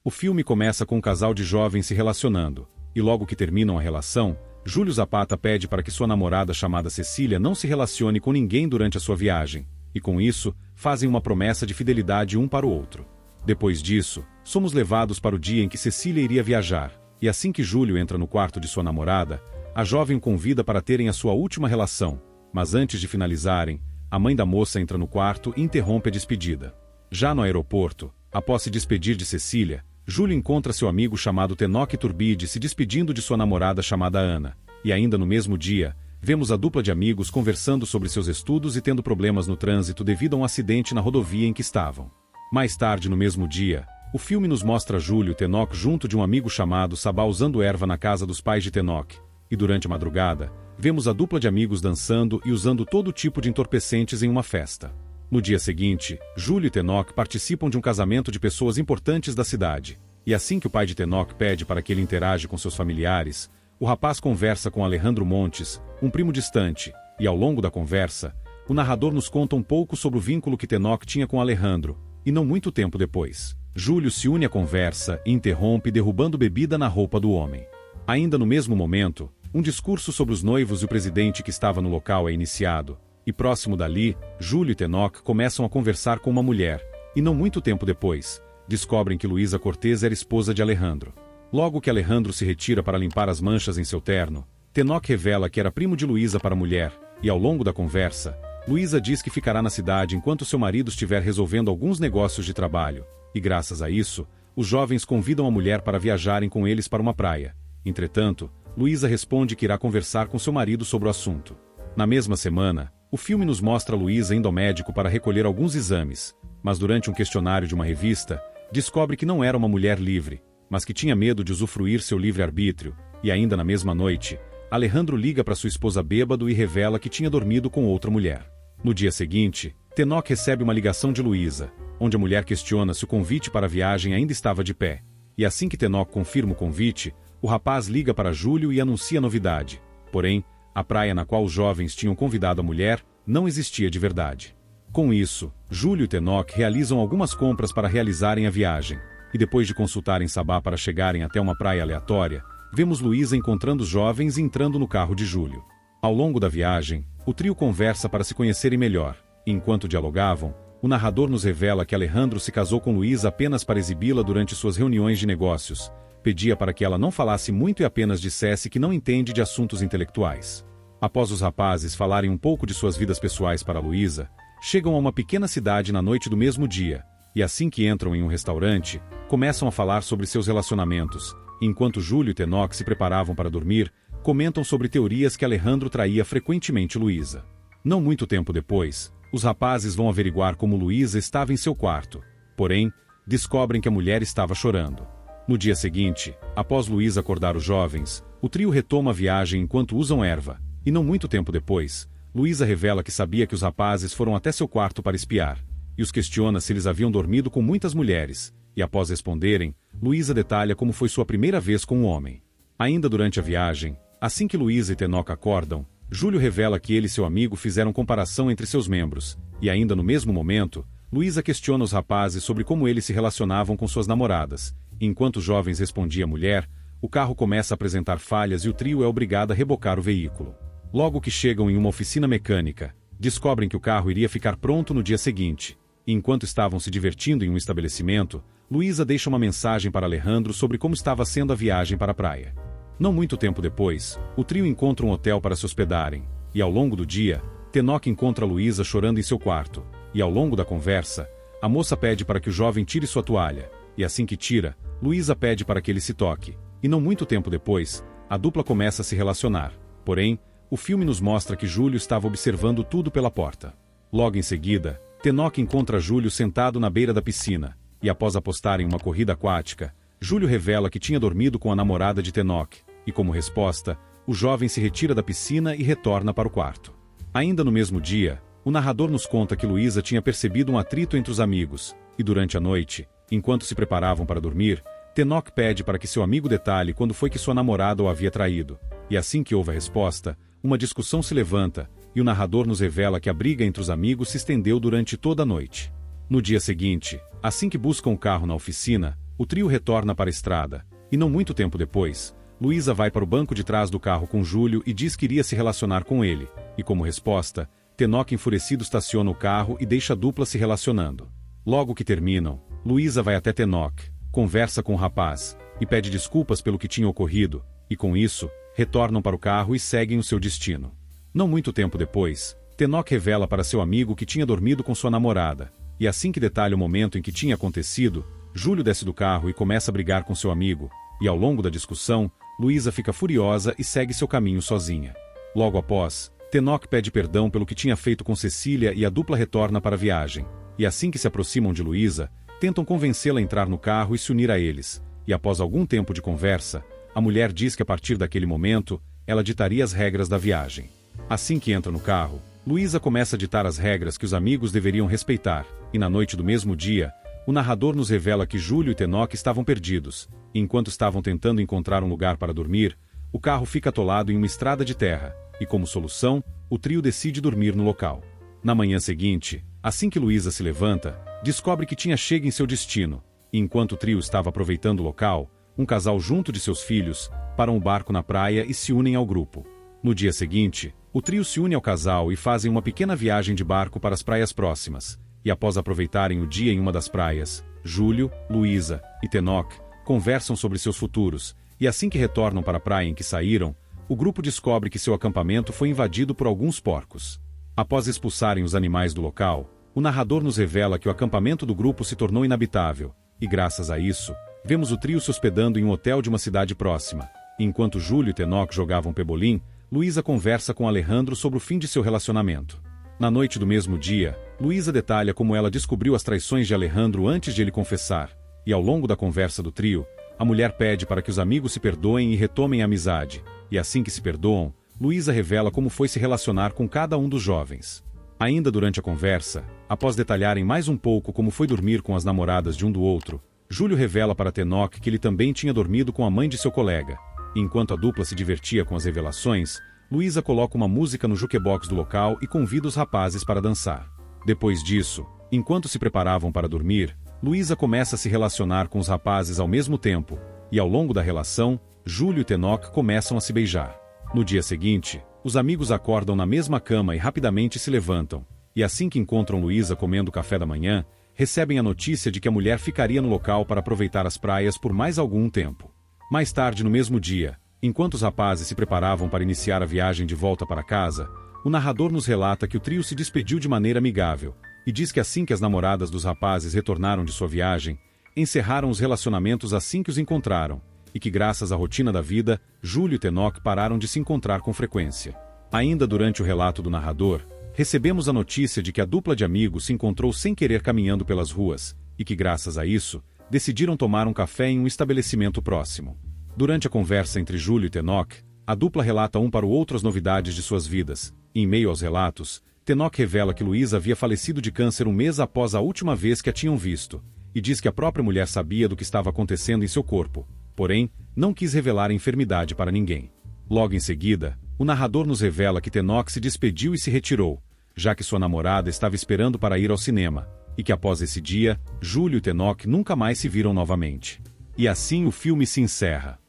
O filme começa com um casal de jovens se relacionando, e logo que terminam a relação, Júlio Zapata pede para que sua namorada chamada Cecília não se relacione com ninguém durante a sua viagem, e com isso, fazem uma promessa de fidelidade um para o outro. Depois disso, somos levados para o dia em que Cecília iria viajar, e assim que Júlio entra no quarto de sua namorada, a jovem o convida para terem a sua última relação, mas antes de finalizarem, a mãe da moça entra no quarto e interrompe a despedida. Já no aeroporto, após se despedir de Cecília, Júlio encontra seu amigo chamado Tenoch Turbide se despedindo de sua namorada chamada Ana, e ainda no mesmo dia, vemos a dupla de amigos conversando sobre seus estudos e tendo problemas no trânsito devido a um acidente na rodovia em que estavam. Mais tarde no mesmo dia, o filme nos mostra Júlio e Tenoch junto de um amigo chamado Sabá usando erva na casa dos pais de Tenoch, e durante a madrugada, vemos a dupla de amigos dançando e usando todo tipo de entorpecentes em uma festa. No dia seguinte, Júlio e Tenoch participam de um casamento de pessoas importantes da cidade, e assim que o pai de Tenoch pede para que ele interage com seus familiares, o rapaz conversa com Alejandro Montes, um primo distante, e ao longo da conversa, o narrador nos conta um pouco sobre o vínculo que Tenoch tinha com Alejandro, e não muito tempo depois, Júlio se une à conversa e interrompe derrubando bebida na roupa do homem. Ainda no mesmo momento, um discurso sobre os noivos e o presidente que estava no local é iniciado, e próximo dali, Júlio e Tenoch começam a conversar com uma mulher, e não muito tempo depois, descobrem que Luísa Cortez era esposa de Alejandro. Logo que Alejandro se retira para limpar as manchas em seu terno, Tenoch revela que era primo de Luísa para a mulher, e ao longo da conversa, Luísa diz que ficará na cidade enquanto seu marido estiver resolvendo alguns negócios de trabalho, e graças a isso, os jovens convidam a mulher para viajarem com eles para uma praia. Entretanto, Luísa responde que irá conversar com seu marido sobre o assunto. Na mesma semana, o filme nos mostra Luísa indo ao médico para recolher alguns exames, mas durante um questionário de uma revista, descobre que não era uma mulher livre, mas que tinha medo de usufruir seu livre-arbítrio, e ainda na mesma noite, Alejandro liga para sua esposa bêbado e revela que tinha dormido com outra mulher. No dia seguinte, Tenoch recebe uma ligação de Luísa, onde a mulher questiona se o convite para a viagem ainda estava de pé, e assim que Tenoch confirma o convite, o rapaz liga para Júlio e anuncia a novidade. Porém, a praia na qual os jovens tinham convidado a mulher não existia de verdade. Com isso, Júlio e Tenoch realizam algumas compras para realizarem a viagem, e depois de consultarem Sabá para chegarem até uma praia aleatória, vemos Luísa encontrando os jovens e entrando no carro de Júlio. Ao longo da viagem, o trio conversa para se conhecerem melhor, e enquanto dialogavam, o narrador nos revela que Alejandro se casou com Luísa apenas para exibi-la durante suas reuniões de negócios, pedia para que ela não falasse muito e apenas dissesse que não entende de assuntos intelectuais. Após os rapazes falarem um pouco de suas vidas pessoais para Luísa, chegam a uma pequena cidade na noite do mesmo dia, e assim que entram em um restaurante, começam a falar sobre seus relacionamentos, e enquanto Júlio e Tenoch se preparavam para dormir, comentam sobre teorias que Alejandro traía frequentemente Luísa. Não muito tempo depois, os rapazes vão averiguar como Luísa estava em seu quarto, porém, descobrem que a mulher estava chorando. No dia seguinte, após Luísa acordar os jovens, o trio retoma a viagem enquanto usam erva, e não muito tempo depois, Luísa revela que sabia que os rapazes foram até seu quarto para espiar, e os questiona se eles haviam dormido com muitas mulheres, e após responderem, Luísa detalha como foi sua primeira vez com um homem. Ainda durante a viagem, assim que Luísa e Tenoch acordam, Júlio revela que ele e seu amigo fizeram comparação entre seus membros, e ainda no mesmo momento, Luísa questiona os rapazes sobre como eles se relacionavam com suas namoradas, e enquanto os jovens respondiam a mulher, o carro começa a apresentar falhas e o trio é obrigado a rebocar o veículo. Logo que chegam em uma oficina mecânica, descobrem que o carro iria ficar pronto no dia seguinte, e enquanto estavam se divertindo em um estabelecimento, Luísa deixa uma mensagem para Alejandro sobre como estava sendo a viagem para a praia. Não muito tempo depois, o trio encontra um hotel para se hospedarem, e ao longo do dia, Tenoch encontra Luísa chorando em seu quarto, e ao longo da conversa, a moça pede para que o jovem tire sua toalha, e assim que tira, Luísa pede para que ele se toque, e não muito tempo depois, a dupla começa a se relacionar, porém, o filme nos mostra que Júlio estava observando tudo pela porta. Logo em seguida, Tenoch encontra Júlio sentado na beira da piscina, e após apostarem uma corrida aquática, Júlio revela que tinha dormido com a namorada de Tenoch, e como resposta, o jovem se retira da piscina e retorna para o quarto. Ainda no mesmo dia, o narrador nos conta que Luísa tinha percebido um atrito entre os amigos, e durante a noite, enquanto se preparavam para dormir, Tenoch pede para que seu amigo detalhe quando foi que sua namorada o havia traído, e assim que houve a resposta, uma discussão se levanta, e o narrador nos revela que a briga entre os amigos se estendeu durante toda a noite. No dia seguinte, assim que buscam o carro na oficina, o trio retorna para a estrada, e não muito tempo depois, Luísa vai para o banco de trás do carro com Júlio e diz que iria se relacionar com ele, e como resposta, Tenoch enfurecido estaciona o carro e deixa a dupla se relacionando. Logo que terminam, Luísa vai até Tenoch, conversa com o rapaz, e pede desculpas pelo que tinha ocorrido, e com isso, retornam para o carro e seguem o seu destino. Não muito tempo depois, Tenoch revela para seu amigo que tinha dormido com sua namorada, e assim que detalha o momento em que tinha acontecido, Júlio desce do carro e começa a brigar com seu amigo, e ao longo da discussão, Luísa fica furiosa e segue seu caminho sozinha. Logo após, Tenoch pede perdão pelo que tinha feito com Cecília e a dupla retorna para a viagem, e assim que se aproximam de Luísa, tentam convencê-la a entrar no carro e se unir a eles, e após algum tempo de conversa, a mulher diz que a partir daquele momento, ela ditaria as regras da viagem. Assim que entra no carro, Luísa começa a ditar as regras que os amigos deveriam respeitar, e na noite do mesmo dia, o narrador nos revela que Júlio e Tenoch estavam perdidos, e enquanto estavam tentando encontrar um lugar para dormir, o carro fica atolado em uma estrada de terra, e como solução, o trio decide dormir no local. Na manhã seguinte, assim que Luísa se levanta, descobre que tinha chego em seu destino, e enquanto o trio estava aproveitando o local, um casal junto de seus filhos, param o barco na praia e se unem ao grupo. No dia seguinte, o trio se une ao casal e fazem uma pequena viagem de barco para as praias próximas, e após aproveitarem o dia em uma das praias, Júlio, Luísa e Tenoch conversam sobre seus futuros, e assim que retornam para a praia em que saíram, o grupo descobre que seu acampamento foi invadido por alguns porcos. Após expulsarem os animais do local, o narrador nos revela que o acampamento do grupo se tornou inabitável, e graças a isso, vemos o trio se hospedando em um hotel de uma cidade próxima. Enquanto Júlio e Tenoch jogavam pebolim, Luísa conversa com Alejandro sobre o fim de seu relacionamento. Na noite do mesmo dia, Luísa detalha como ela descobriu as traições de Alejandro antes de ele confessar, e ao longo da conversa do trio, a mulher pede para que os amigos se perdoem e retomem a amizade, e assim que se perdoam, Luísa revela como foi se relacionar com cada um dos jovens. Ainda durante a conversa, após detalharem mais um pouco como foi dormir com as namoradas de um do outro, Júlio revela para Tenoch que ele também tinha dormido com a mãe de seu colega. E enquanto a dupla se divertia com as revelações, Luísa coloca uma música no jukebox do local e convida os rapazes para dançar. Depois disso, enquanto se preparavam para dormir, Luísa começa a se relacionar com os rapazes ao mesmo tempo, e ao longo da relação, Júlio e Tenoch começam a se beijar. No dia seguinte, os amigos acordam na mesma cama e rapidamente se levantam, e assim que encontram Luísa comendo café da manhã, recebem a notícia de que a mulher ficaria no local para aproveitar as praias por mais algum tempo. Mais tarde no mesmo dia, enquanto os rapazes se preparavam para iniciar a viagem de volta para casa, o narrador nos relata que o trio se despediu de maneira amigável, e diz que assim que as namoradas dos rapazes retornaram de sua viagem, encerraram os relacionamentos assim que os encontraram, e que graças à rotina da vida, Júlio e Tenoch pararam de se encontrar com frequência. Ainda durante o relato do narrador, recebemos a notícia de que a dupla de amigos se encontrou sem querer caminhando pelas ruas, e que graças a isso, decidiram tomar um café em um estabelecimento próximo. Durante a conversa entre Júlio e Tenoch, a dupla relata um para o outro as novidades de suas vidas, e em meio aos relatos, Tenoch revela que Luísa havia falecido de câncer um mês após a última vez que a tinham visto, e diz que a própria mulher sabia do que estava acontecendo em seu corpo, porém, não quis revelar a enfermidade para ninguém. Logo em seguida, o narrador nos revela que Tenoch se despediu e se retirou, já que sua namorada estava esperando para ir ao cinema, e que após esse dia, Júlio e Tenoch nunca mais se viram novamente. E assim o filme se encerra.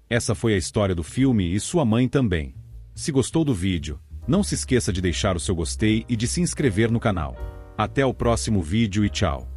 Essa foi a história do filme e sua mãe também. Se gostou do vídeo, não se esqueça de deixar o seu gostei e de se inscrever no canal. Até o próximo vídeo e tchau!